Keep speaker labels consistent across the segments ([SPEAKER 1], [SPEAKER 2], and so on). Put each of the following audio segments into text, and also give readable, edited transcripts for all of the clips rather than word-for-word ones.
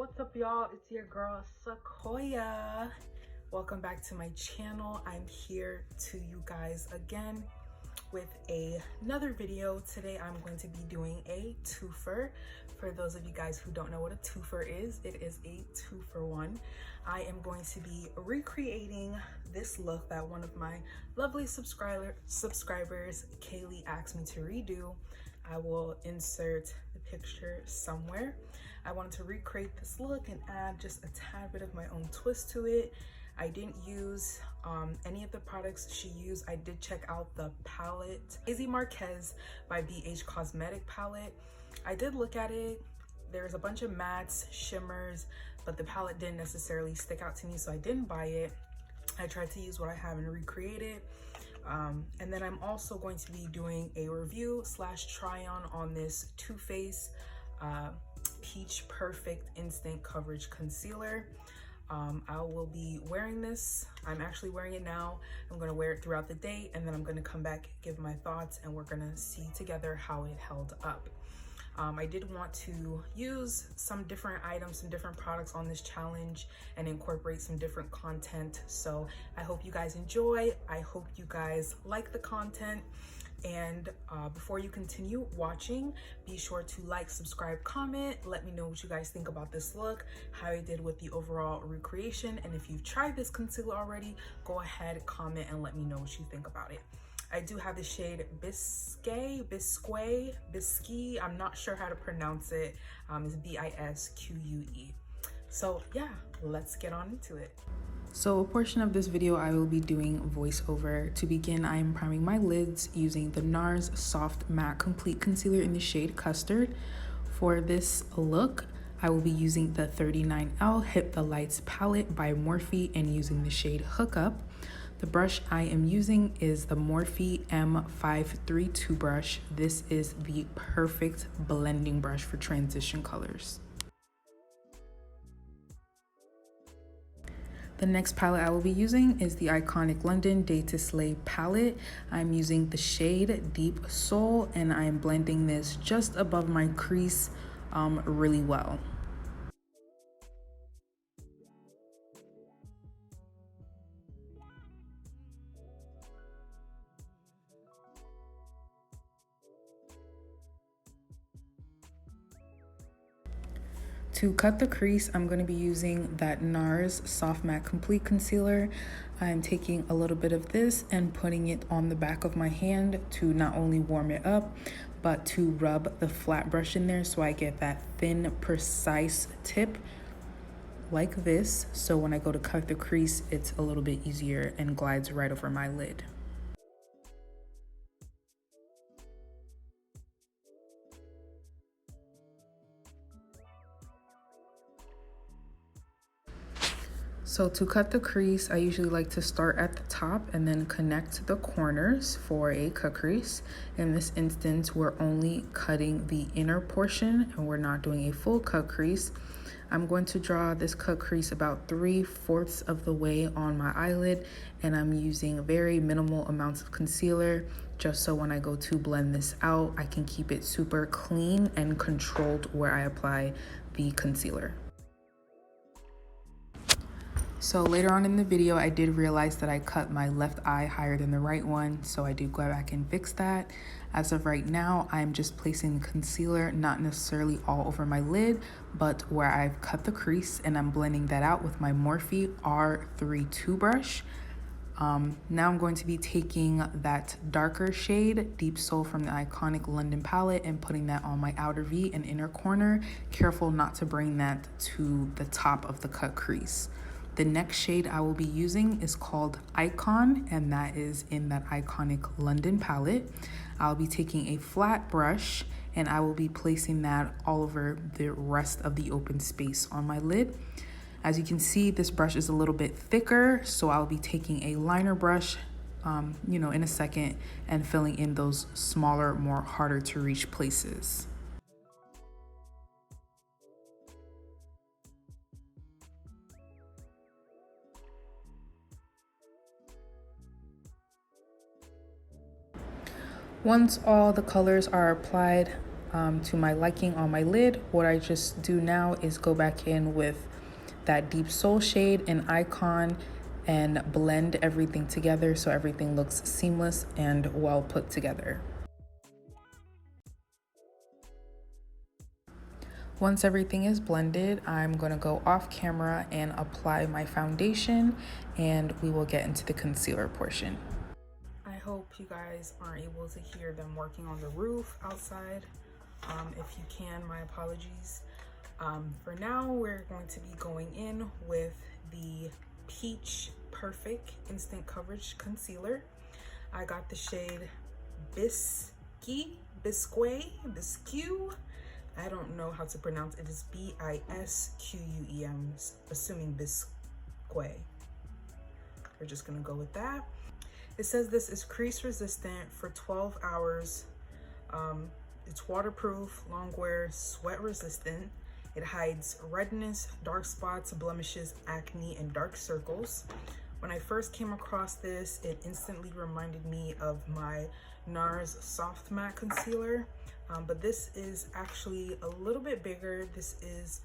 [SPEAKER 1] What's up, y'all? It's your girl Sequoia. Welcome back to my channel. I'm here to you guys again with another video. Today I'm going to be doing a twofer. For those of you guys who don't know what a twofer is, it is a 2-for-1. I am going to be recreating this look that one of my lovely subscribers, Kaylee, asked me to redo. I will insert the picture somewhere. I wanted to recreate this look and add just a tad bit of my own twist to it. I didn't use any of the products she used. I did check out the palette, Daisy Marquez by BH Cosmetic palette. I did look at it. There's a bunch of mattes, shimmers, but the palette didn't necessarily stick out to me, so I didn't buy it. I tried to use what I have and recreate it. And then I'm also going to be doing a review / try on this TooFaced Peach Perfect Instant Coverage Concealer. I will be wearing this. I'm actually wearing it now. I'm gonna wear it throughout the day, and then I'm gonna come back, give my thoughts, and we're gonna see together how it held up. I did want to use some different items, some different products on this challenge and incorporate some different content. So I hope you guys enjoy. I hope you guys like the content. And before you continue watching, be sure to like, subscribe, comment. Let me know what you guys think about this look, how I did with the overall recreation. And if you've tried this concealer already, go ahead, comment, and let me know what you think about it. I do have the shade Bisque. I'm not sure how to pronounce it. It's B-I-S-Q-U-E. So yeah, let's get on into it. So a portion of this video I will be doing voiceover. To begin, I am priming my lids using the NARS Soft Matte Complete Concealer in the shade Custard. For this look, I will be using the 39L Hit the Lights palette by Morphe and using the shade Hookup. The brush I am using is the Morphe M532 brush. This is the perfect blending brush for transition colors. The next palette I will be using is the iconic London Day to Slay palette. I'm using the shade Deep Soul, and I am blending this just above my crease really well. To cut the crease, I'm going to be using that NARS Soft Matte Complete Concealer. I'm taking a little bit of this and putting it on the back of my hand to not only warm it up, but to rub the flat brush in there so I get that thin, precise tip like this. So when I go to cut the crease, it's a little bit easier and glides right over my lid. So to cut the crease, I usually like to start at the top and then connect the corners for a cut crease. In this instance, we're only cutting the inner portion and we're not doing a full cut crease. I'm going to draw this cut crease about 3/4 of the way on my eyelid, and I'm using very minimal amounts of concealer just so when I go to blend this out, I can keep it super clean and controlled where I apply the concealer. So later on in the video, I did realize that I cut my left eye higher than the right one, so I do go back and fix that. As of right now, I'm just placing the concealer, not necessarily all over my lid, but where I've cut the crease, and I'm blending that out with my Morphe R32 brush. Now I'm going to be taking that darker shade, Deep Soul, from the iconic London palette and putting that on my outer V and inner corner. Careful not to bring that to the top of the cut crease. The next shade I will be using is called Icon, and that is in that iconic London palette. I'll be taking a flat brush and I will be placing that all over the rest of the open space on my lid. As you can see, this brush is a little bit thicker, so I'll be taking a liner brush, in a second, and filling in those smaller, more harder to reach places. Once all the colors are applied, to my liking on my lid. What I just do now is go back in with that deep soul shade and Icon and blend everything together so everything looks seamless and well put together. Once everything is blended, I'm going to go off camera and apply my foundation, and we will get into the concealer portion. I hope you guys aren't able to hear them working on the roof outside. If you can, my apologies. For now, we're going to be going in with the Peach Perfect Instant Coverage Concealer. I got the shade Bisque. I don't know how to pronounce it. It's Bisque. I'm assuming Bisque. We're just gonna go with that. It says this is crease resistant for 12 hours. It's waterproof, long wear, sweat resistant. It hides redness, dark spots, blemishes, acne, and dark circles. When I first came across this, it instantly reminded me of my NARS Soft Matte Concealer. But this is actually a little bit bigger. This is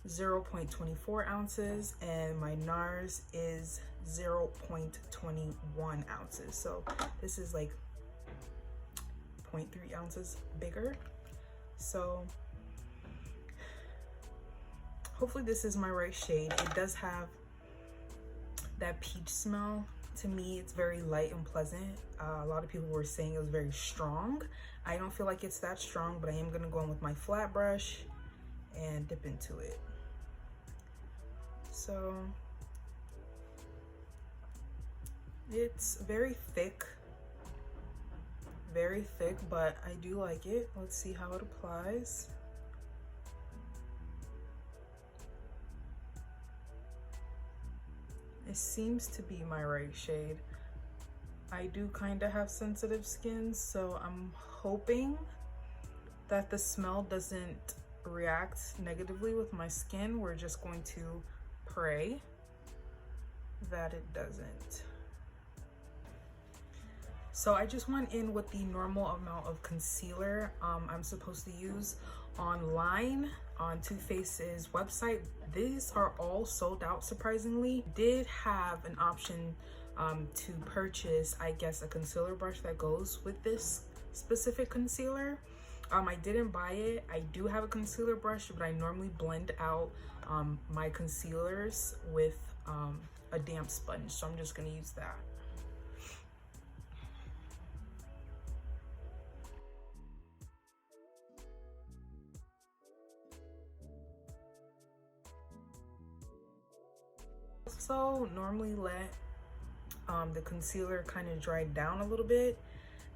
[SPEAKER 1] 0.24 ounces and my NARS is 0.21 ounces. So this is like 0.3 ounces bigger. So hopefully this is my right shade. It does have that peach smell. To me, it's very light and pleasant. A lot of people were saying it was very strong. I don't feel like it's that strong, but I am gonna go in with my flat brush and dip into it. So it's very thick, but I do like it. Let's see how it applies. It seems to be my right shade. I do kind of have sensitive skin, so I'm hoping that the smell doesn't react negatively with my skin. We're just going to pray that it doesn't. So I just went in with the normal amount of concealer I'm supposed to use online on TooFaced's website. These are all sold out, surprisingly. Did have an option to purchase, I guess, a concealer brush that goes with this specific concealer. I didn't buy it. I do have a concealer brush, but I normally blend out my concealers with a damp sponge, so I'm just gonna use that. So normally let the concealer kind of dry down a little bit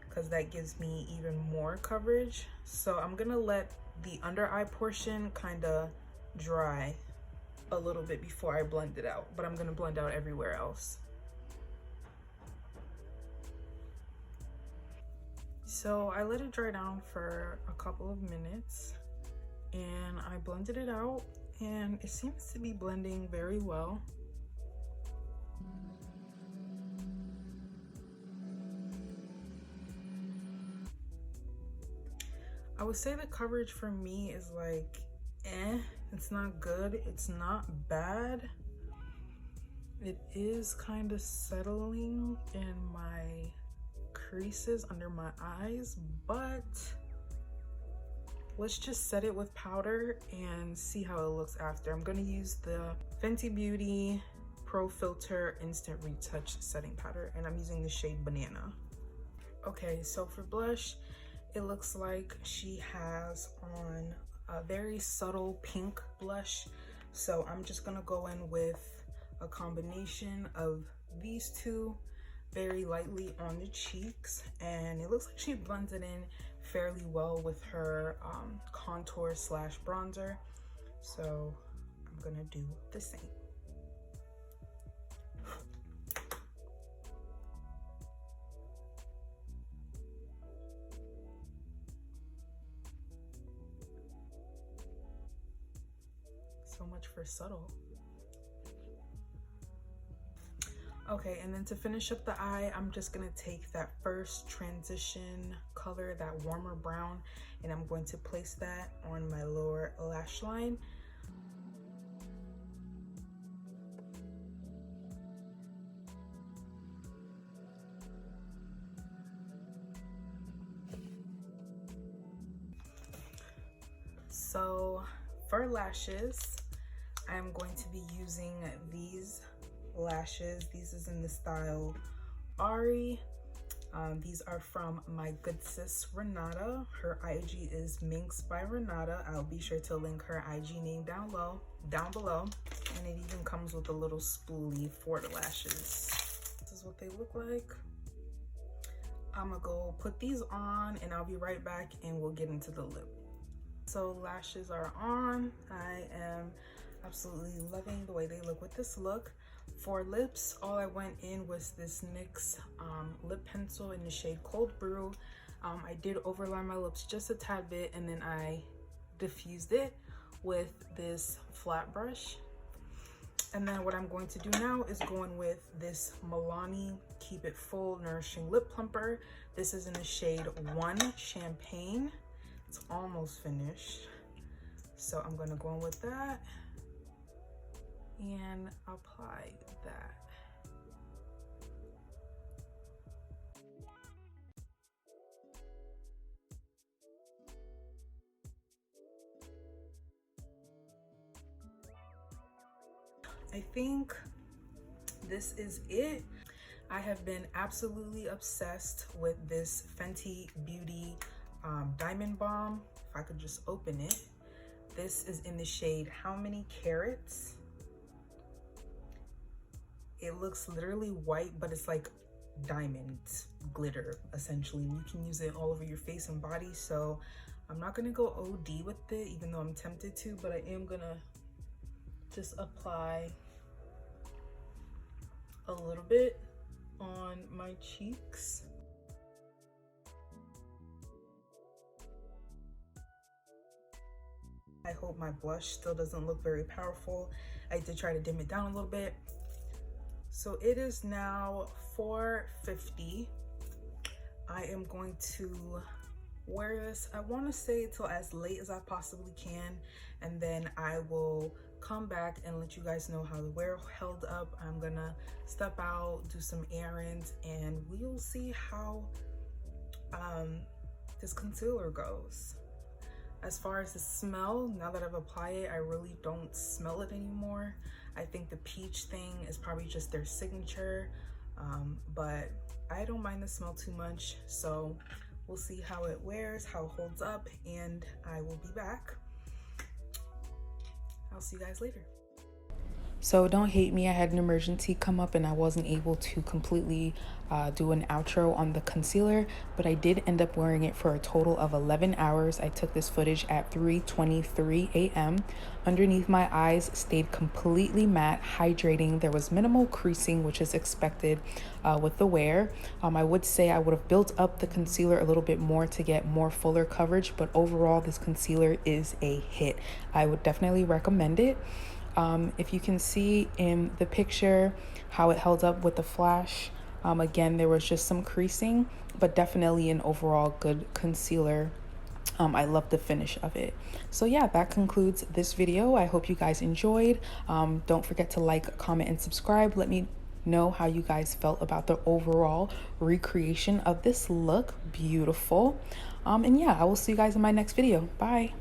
[SPEAKER 1] because that gives me even more coverage. So I'm gonna let the under eye portion kind of dry a little bit before I blend it out, but I'm gonna blend out everywhere else. So I let it dry down for a couple of minutes and I blended it out, and it seems to be blending very well. I would say the coverage for me is like, it's not good, it's not bad. It is kind of settling in my creases under my eyes, but let's just set it with powder and see how it looks after. I'm gonna use the Fenty Beauty Pro Filter Instant Retouch Setting Powder, and I'm using the shade Banana. Okay, so for blush, it looks like she has on a very subtle pink blush. So I'm just gonna go in with a combination of these two very lightly on the cheeks, and it looks like she blends it in fairly well with her contour slash bronzer. So I'm gonna do the same. So much for subtle. Okay, and then to finish up the eye, I'm just gonna take that first transition color, that warmer brown, and I'm going to place that on my lower lash line. So for lashes, I'm going to be using these lashes. These is in the style Ari. These are from my good sis Renata. Her IG is Minks by Renata. I'll be sure to link her IG name down below. And it even comes with a little spoolie for the lashes. This is what they look like. I'm gonna go put these on and I'll be right back and we'll get into the lip. So lashes are on. I am absolutely loving the way they look with this look. For lips, all I went in was this NYX lip pencil in the shade Cold Brew. I did overline my lips just a tad bit and then I diffused it with this flat brush. And then what I'm going to do now is go in with this Milani Keep It Full Nourishing Lip Plumper. This is in the shade 1 Champagne. It's almost finished. So I'm gonna go in with that and apply that. I think this is it. I have been absolutely obsessed with this Fenty Beauty Diamond Balm. If I could just open it. This is in the shade How Many Carats. It looks literally white, but it's like diamond glitter essentially. You can use it all over your face and body. So I'm not gonna go OD with it, even though I'm tempted to, but I am gonna just apply a little bit on my cheeks. I hope my blush still doesn't look very powerful. I did try to dim it down a little bit. So it is now 4:50. I am going to wear this, I want to say till as late as I possibly can, and then I will come back and let you guys know how the wear held up. I'm gonna step out, do some errands, and we'll see how this concealer goes. As far as the smell, now that I've applied it, I really don't smell it anymore. I think the peach thing is probably just their signature, but I don't mind the smell too much. So we'll see how it wears, how it holds up, and I will be back. I'll see you guys later. So don't hate me, I had an emergency come up and I wasn't able to completely do an outro on the concealer, but I did end up wearing it for a total of 11 hours. I took this footage at 3:23 a.m. Underneath my eyes stayed completely matte, hydrating. There was minimal creasing, which is expected with the wear. I would say I would have built up the concealer a little bit more to get more fuller coverage, but overall this concealer is a hit. I would definitely recommend it. If you can see in the picture how it held up with the flash, again, there was just some creasing, but definitely an overall good concealer. I love the finish of it. So yeah, that concludes this video. I hope you guys enjoyed. Don't forget to like, comment, and subscribe. Let me know how you guys felt about the overall recreation of this look. Beautiful. And yeah, I will see you guys in my next video. Bye.